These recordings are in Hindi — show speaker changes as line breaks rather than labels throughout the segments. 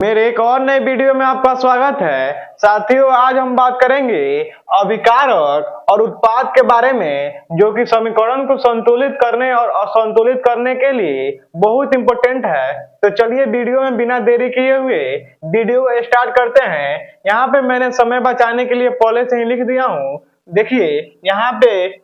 मेरे एक और नए वीडियो में आपका स्वागत है। साथियों, आज हम बात करेंगे अभिकारक और उत्पाद के बारे में, जो कि समीकरण को संतुलित करने और असंतुलित करने के लिए बहुत इंपॉर्टेंट है। तो चलिए वीडियो में बिना देरी किए हुए वीडियो स्टार्ट करते हैं। यहाँ पे मैंने समय बचाने के लिए पहले से ही लिख दिया हूँ। देखिए यहाँ पे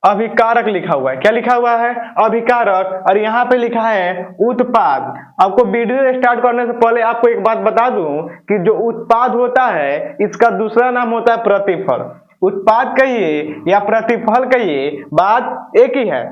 अभिकारक लिखा हुआ है। क्या लिखा हुआ है? अभिकारक। और यहाँ पे लिखा है उत्पाद। आपको वीडियो स्टार्ट करने से पहले आपको एक बात बता दूं कि जो उत्पाद होता है इसका दूसरा नाम होता है प्रतिफल। उत्पाद कहिए या प्रतिफल कहिए, बात एक ही है।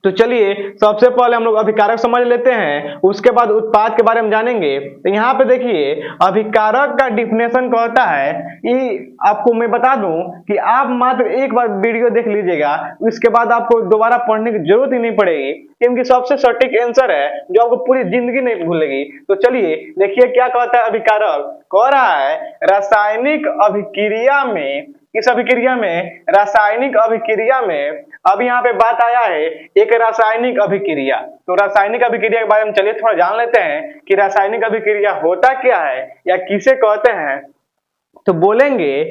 तो चलिए सबसे पहले हम लोग अभिकारक समझ लेते हैं, उसके बाद उत्पाद के बारे में जानेंगे। तो यहाँ पे देखिए अभिकारक का डिफिनेशन कहता है कि आपको मैं बता दूं कि आप मात्र एक बार वीडियो देख लीजिएगा, इसके बाद आपको दोबारा पढ़ने की जरूरत ही नहीं पड़ेगी, क्योंकि सबसे सटीक आंसर है जो आपको पूरी जिंदगी नहीं भूलेगी। तो चलिए देखिए क्या कहता है अभिकारक। कह रहा है रासायनिक अभिक्रिया में, इस अभिक्रिया में, रासायनिक अभिक्रिया में, अब यहाँ पे बात आया है एक रासायनिक अभिक्रिया। तो रासायनिक अभिक्रिया के बारे में चलिए थोड़ा जान लेते हैं कि रासायनिक अभिक्रिया होता क्या है या किसे कहते हैं। तो बोलेंगे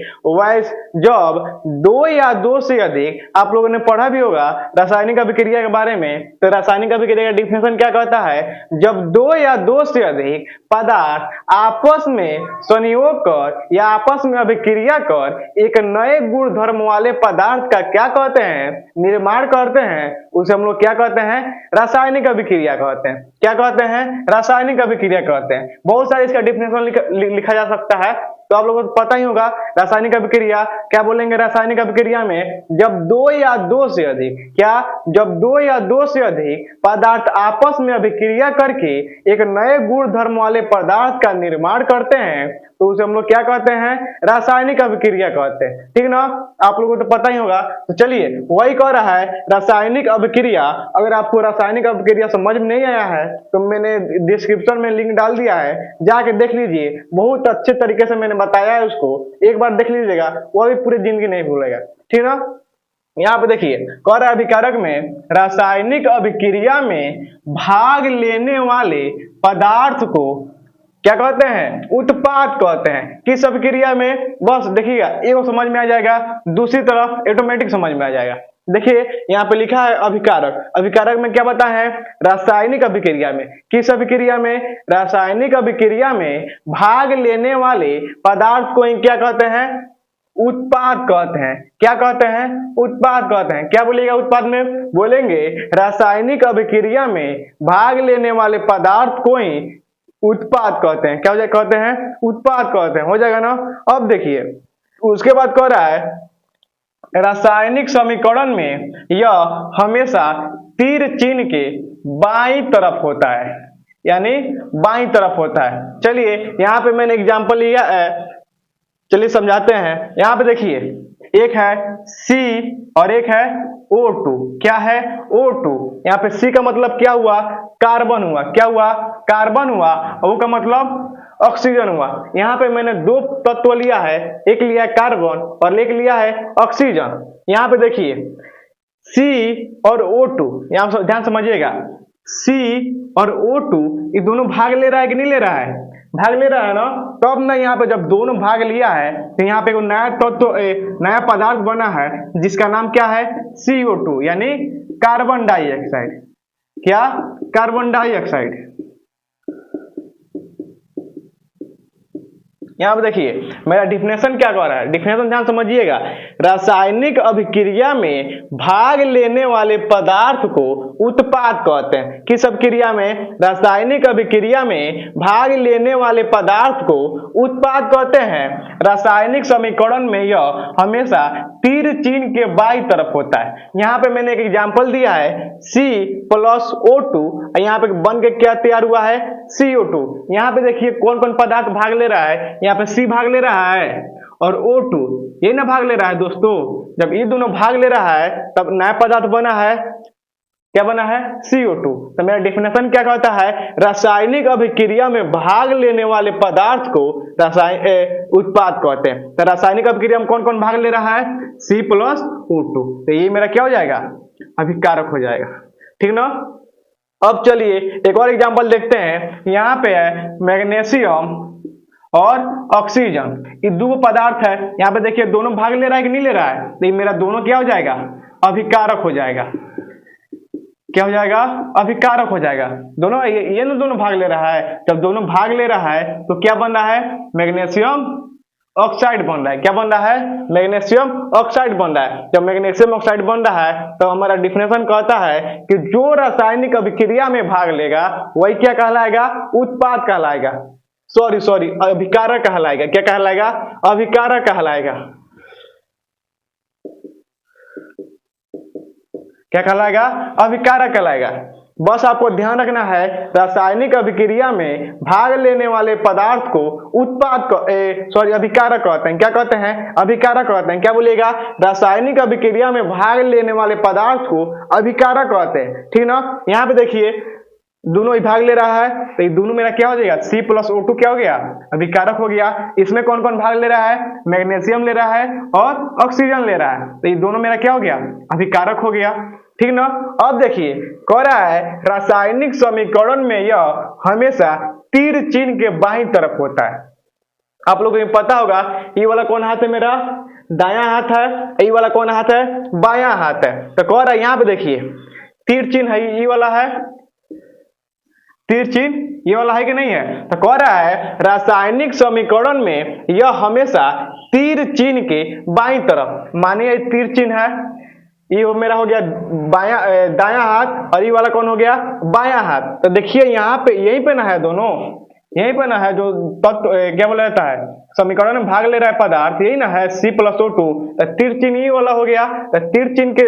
जब दो या दो से अधिक, आप लोगों ने पढ़ा भी होगा रासायनिक अभिक्रिया के बारे में। तो रासायनिक अभिक्रिया का डिफिनेशन क्या कहता है? जब दो या दो से अधिक पदार्थ आपस में संयोग कर या आपस में अभिक्रिया कर एक नए गुण धर्म वाले पदार्थ का क्या कहते हैं? निर्माण करते हैं। उसे हम लोग क्या कहते हैं? रासायनिक अभिक्रिया कहते हैं। क्या कहते हैं? रासायनिक अभिक्रिया कहते हैं। बहुत सारे इसका डिफिनेशन लिखा जा सकता है, तो आप लोगों को पता ही होगा। रासायनिक अभिक्रिया क्या बोलेंगे? रासायनिक अभिक्रिया में जब दो या दो से अधिक, क्या? जब दो या दो से अधिक पदार्थ आपस में अभिक्रिया करके एक नए गुण धर्म वाले पदार्थ का निर्माण करते हैं, तो उसे हम लोग क्या कहते हैं? रासायनिक अभिक्रिया कहते हैं। ठीक ना? आप लोगों को तो पता ही होगा। तो चलिए वही कह रहा है रासायनिक अभिक्रिया। अगर आपको रासायनिक अभिक्रिया समझ में नहीं आया है तो मैंने डिस्क्रिप्शन में लिंक डाल दिया है, जाके देख लीजिए। बहुत अच्छे तरीके से मैंने बताया है, उसको एक बार देख लीजिएगा, वो भी पूरी जिंदगी नहीं भूलेगा। ठीक ना? यहाँ पे देखिए कह रहा है अभिकारक में रासायनिक अभिक्रिया में भाग लेने वाले पदार्थ को क्या कहते हैं? उत्पाद कहते हैं। किस अभिक्रिया में? बस देखिएगा, एक समझ में आ जाएगा, दूसरी तरफ ऑटोमेटिक समझ में आ जाएगा। देखिए यहाँ पे लिखा है अभिकारक। अभिकारक में क्या बता है? रासायनिक अभिक्रिया में। किस अभिक्रिया में? रासायनिक अभिक्रिया में भाग लेने वाले पदार्थ को क्या कहते हैं? उत्पाद कहते हैं। क्या कहते हैं? उत्पाद कहते हैं। क्या बोलिएगा उत्पाद में? बोलेंगे रासायनिक अभिक्रिया में भाग लेने वाले पदार्थ को ही उत्पाद कहते हैं। क्या कहते हैं? उत्पाद कहते हैं। हो जाएगा ना? अब देखिए उसके बाद कह रहा है रासायनिक समीकरण में यह हमेशा तीर चिन्ह के बाईं तरफ होता है, यानी बाईं तरफ होता है। चलिए यहाँ पे मैंने एग्जांपल लिया है, चलिए समझाते हैं। यहाँ पे देखिए एक है C और एक है O2। क्या है? O2। यहाँ पे C का मतलब क्या हुआ? कार्बन हुआ। क्या हुआ? कार्बन हुआ। O का मतलब ऑक्सीजन हुआ। यहाँ पे मैंने दो तत्व लिया है, एक लिया है कार्बन और एक लिया है ऑक्सीजन। यहाँ पे देखिए C और O2, यहाँ ध्यान समझिएगा, C और O2 ये दोनों भाग ले रहा है कि नहीं ले रहा है? भाग ले रहा है ना? तो अब ना यहाँ पे जब दोनों भाग लिया है तो यहाँ पे एक नया तत्व, नया पदार्थ बना है जिसका नाम क्या है? CO2, यानी कार्बन डाइऑक्साइड। क्या? Carbon dioxide. यहाँ पे देखिए मेरा डिफिनेशन क्या कह रहा है, डिफिनेशन ध्यान समझिएगा। रासायनिक अभिक्रिया में भाग लेने वाले पदार्थ को उत्पाद कहते हैं। किस अभिक्रिया में? रासायनिक अभिक्रिया में भाग लेने वाले पदार्थ को उत्पाद कहते हैं। रासायनिक समीकरण में यह हमेशा तीर चिन्ह के बाईं तरफ होता है। यहाँ पे मैंने एक एग्जांपल दिया है C प्लस O2, यहाँ पे बन के क्या तैयार हुआ है? CO2। यहाँ पे देखिए कौन कौन पदार्थ भाग ले रहा है? यहाँ पे C भाग ले रहा है और O2 ये ना भाग ले रहा है। दोस्तों जब ये दोनों भाग ले रहा है तब नया पदार्थ बना है। क्या बना है? CO2। तो मेरा डिफिनेशन क्या कहता है? रासायनिक अभिक्रिया में भाग लेने वाले पदार्थ को उत्पाद कहते हैं। तो रासायनिक अभिक्रिया में कौन कौन भाग ले रहा है? C plus O2। तो ये मेरा क्या हो जाएगा? अभिकारक हो जाएगा। ठीक ना? अब चलिए एक और एग्जांपल देखते हैं। यहाँ पे है मैग्नीशियम और ऑक्सीजन, ये दो पदार्थ है। यहाँ पे देखिए दोनों भाग ले रहा है कि नहीं ले रहा है, तो मेरा दोनों क्या हो जाएगा, अभिकारक हो जाएगा। क्या हो जाएगा, अभिकारक हो जाएगा। दोनों ये ना दोनों भाग ले रहा है, जब दोनों भाग ले रहा है तो क्या बन रहा है, मैग्नीशियम ऑक्साइड बन रहा है। क्या बन रहा है, मैग्नीशियम ऑक्साइड बन रहा है। जब मैग्नीशियम ऑक्साइड बन रहा है तो हमारा डिफिनेशन कहता है कि जो रासायनिक अभिक्रिया में भाग लेगा वही क्या कहलाएगा, उत्पाद कहलाएगा। सॉरी अभिकारक कहलाएगा। क्या कहलाएगा, अभिकारक कहलाएगा। क्या कहलाएगा, अभिकारक कहलाएगा। बस आपको ध्यान रखना है, रासायनिक अभिक्रिया में भाग लेने वाले पदार्थ को उत्पाद अभिकारक कहते हैं। क्या कहते हैं, अभिकारक कहते हैं। क्या बोलिएगा, रासायनिक अभिक्रिया में भाग लेने वाले पदार्थ को अभिकारक कहते हैं। ठीक ना। यहाँ पे देखिए दोनों ही भाग ले रहा है, तो ये दोनों मेरा क्या हो जाएगा, C+O2 क्या हो गया, अभिकारक हो गया। इसमें कौन कौन भाग ले रहा है, मैग्नीशियम ले रहा है और ऑक्सीजन ले रहा है, तो ये दोनों मेरा क्या हो गया, अभिकारक हो गया। ठीक ना। अब देखिए कह रहा है रासायनिक समीकरण में यह हमेशा तीर चिन्ह के बाईं तरफ होता है। आप लोगों को पता होगा ये वाला कौन हाथ है, मेरा दायां हाथ है, ये वाला कौन हाथ है, बायां हाथ है। तो कह रहा है यहाँ पे देखिए तीर चिन्ह है, ये वाला है तीर चिन्ह, ये वाला है कि नहीं है। तो कह रहा है रासायनिक समीकरण में यह हमेशा तीर चिन्ह के बाईं तरफ, मानिए तीर चिन्ह है, ये मेरा हो गया दायां हाथ और ये वाला कौन हो गया, बायां हाथ। तो देखिए यहाँ पे यहीं पे ना है, दोनों यहीं पे ना है, जो तत्व क्या बोला जाता है समीकरण में भाग ले रहा है पदार्थ, यही ना है C+O2। तो तीर चिन्ह ये वाला हो गया, तो तीर चिन्ह के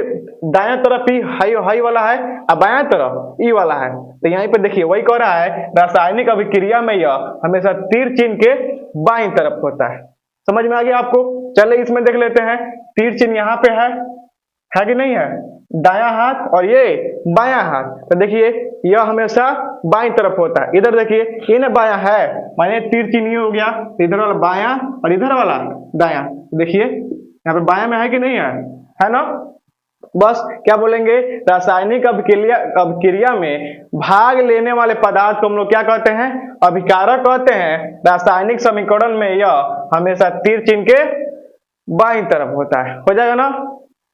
दायां तरफ ही हाई वाला है और बायां तरफ ई वाला है। तो यहीं पे देखिए वही कह रहा है रासायनिक अभिक्रिया में यह हमेशा तीर चिन्ह के बाईं तरफ होता है। समझ में आ गया आपको। चलिए इसमें देख लेते हैं, तीर चिन्ह यहाँ पे है कि नहीं है, दायां हाथ और ये बायां हाथ। तो देखिए यह हमेशा बाईं तरफ होता है। इधर देखिए ये ना बायां है, माने तीर चिन्ह ये हो गया, इधर वाला बायां और इधर वाला दायां। देखिए यहाँ पे बायां में है कि नहीं है ना। बस क्या बोलेंगे, रासायनिक अभिक्रिया में भाग लेने वाले पदार्थ को हम लोग क्या कहते हैं, अभिकारक कहते हैं। रासायनिक समीकरण में यह हमेशा तीर चिन्ह के बाईं तरफ होता है। हो जाएगा ना।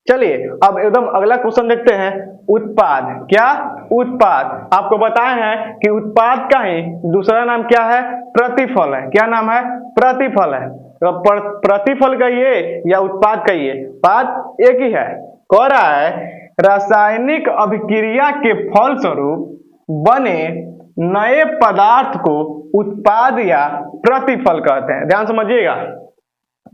चलिए अब एकदम अगला क्वेश्चन देखते हैं, उत्पाद। क्या, उत्पाद। आपको बताए हैं कि उत्पाद का ही दूसरा नाम क्या है, प्रतिफल है। क्या नाम है, प्रतिफल है। तो प्रतिफल कहिए या उत्पाद कहिए, बात एक ही है। कह रहा है रासायनिक अभिक्रिया के फलस्वरूप बने नए पदार्थ को उत्पाद या प्रतिफल कहते हैं। ध्यान समझिएगा,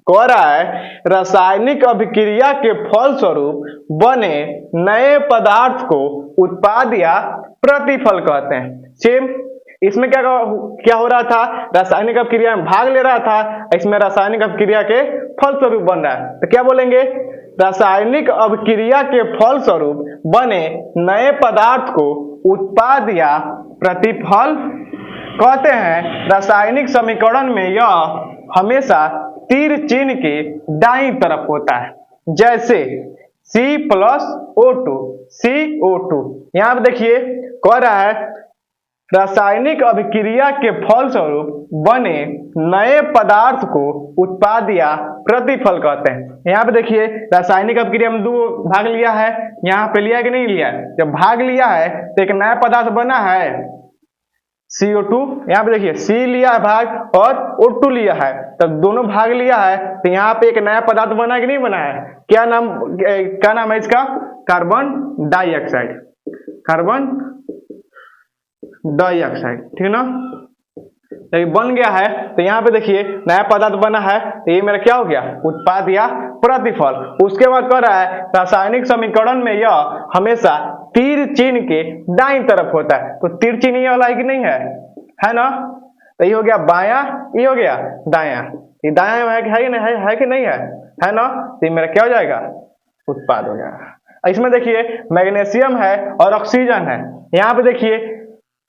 कह रहा है रासायनिक अभिक्रिया के फलस्वरूप बने नए पदार्थ को उत्पाद या प्रतिफल कहते हैं। सेम इसमें क्या हो रहा था, रासायनिक अभिक्रिया में भाग ले रहा था, इसमें रासायनिक अभिक्रिया के फलस्वरूप बन रहा है। तो क्या बोलेंगे, रासायनिक अभिक्रिया के फलस्वरूप बने नए पदार्थ को उत्पाद या प्रतिफल कहते हैं। रासायनिक समीकरण में यह हमेशा तीर चिन्ह के दाईं तरफ होता है, जैसे C+O2 CO2। यहाँ पे देखिए कह रहा है रासायनिक अभिक्रिया के फलस्वरूप बने नए पदार्थ को उत्पाद या प्रतिफल कहते हैं। यहाँ पे देखिए रासायनिक अभिक्रिया में दो भाग लिया है, यहाँ पे लिया कि नहीं लिया। जब भाग लिया है तो एक नया पदार्थ बना है CO2। यहाँ पे देखिए C लिया है भाग और O2 लिया है, तब दोनों भाग लिया है, तो यहाँ पे एक नया पदार्थ बना है कि नहीं बना है। क्या नाम है इसका, कार्बन डाइऑक्साइड। कार्बन डाइऑक्साइड, ठीक ना। जब बन गया है तो यहाँ पे देखिए नया पदार्थ बना है, तो ये मेरा क्या हो गया, उत्पाद या प्रतिफल। उसके बाद कह रहा है रासायनिक समीकरण में यह हमेशा तीर चिन्ह के दाईं तरफ होता है। तो तीर चिन्ह ये वाला है कि नहीं है ना। तो ये हो गया बायां, ये हो गया दायां। ये दायां है कि नहीं है ना। तो ये मेरा क्या हो जाएगा, उत्पाद हो जाएगा। इसमें देखिए मैग्नीशियम है और ऑक्सीजन है। यहाँ पे देखिए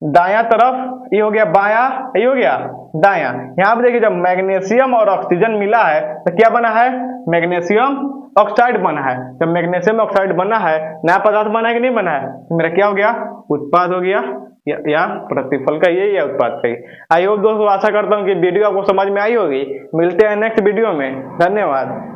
दायां तरफ ये हो गया बायां, ये हो गया दायां। यहाँ पे देखिए जब मैग्नीशियम और ऑक्सीजन मिला है तो क्या बना है, मैग्नीशियम ऑक्साइड बना है। जब मैग्नीशियम ऑक्साइड बना है, नया पदार्थ बना है कि नहीं बना है, तो मेरा क्या हो गया, उत्पाद हो गया, या प्रतिफल का यही है उत्पाद का ही। आई होप दोस्तों, आशा करता हूँ कि वीडियो आपको समझ में आई होगी। मिलते हैं नेक्स्ट वीडियो में, धन्यवाद।